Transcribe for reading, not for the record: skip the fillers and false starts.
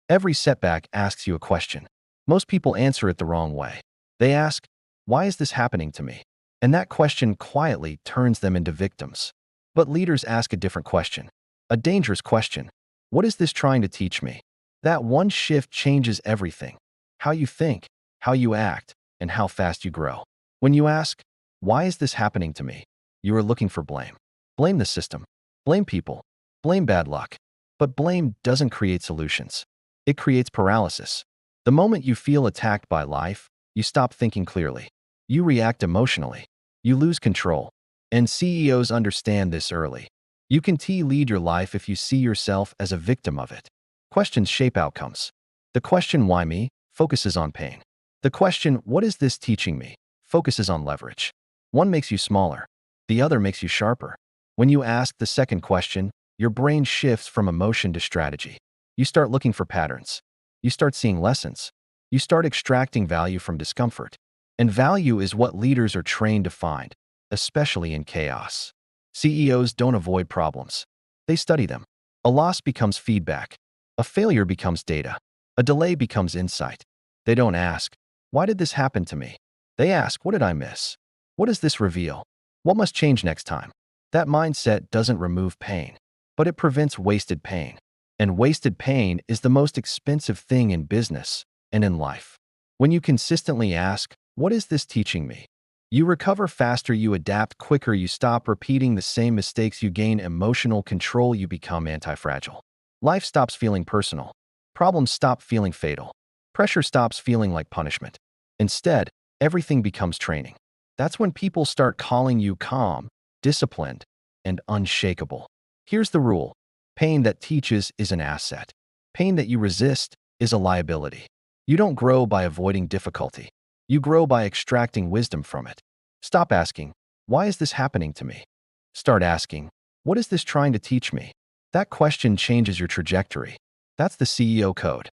Every setback asks you a question. Most people answer it the wrong way. They ask, why is this happening to me? And that question quietly turns them into victims. But leaders ask a different question, a dangerous question. What is this trying to teach me? That one shift changes everything. How you think, how you act, and how fast you grow. When you ask, why is this happening to me? You are looking for blame. Blame the system. Blame people. Blame bad luck. But blame doesn't create solutions. It creates paralysis. The moment you feel attacked by life, you stop thinking clearly. You react emotionally. You lose control. And CEOs understand this early. You can lead your life if you see yourself as a victim of it. Questions shape outcomes. The question, why me, focuses on pain. The question, what is this teaching me, focuses on leverage. One makes you smaller. The other makes you sharper. When you ask the second question, your brain shifts from emotion to strategy. You start looking for patterns. You start seeing lessons. You start extracting value from discomfort. And value is what leaders are trained to find, especially in chaos. CEOs don't avoid problems. They study them. A loss becomes feedback. A failure becomes data. A delay becomes insight. They don't ask, why did this happen to me? They ask, what did I miss? What does this reveal? What must change next time? That mindset doesn't remove pain, but it prevents wasted pain. And wasted pain is the most expensive thing in business and in life. When you consistently ask, what is this teaching me? You recover faster, you adapt quicker, you stop repeating the same mistakes, you gain emotional control, you become anti-fragile. Life stops feeling personal. Problems stop feeling fatal. Pressure stops feeling like punishment. Instead, everything becomes training. That's when people start calling you calm, disciplined, and unshakable. Here's the rule. Pain that teaches is an asset. Pain that you resist is a liability. You don't grow by avoiding difficulty. You grow by extracting wisdom from it. Stop asking, why is this happening to me? Start asking, what is this trying to teach me? That question changes your trajectory. That's the CEO code.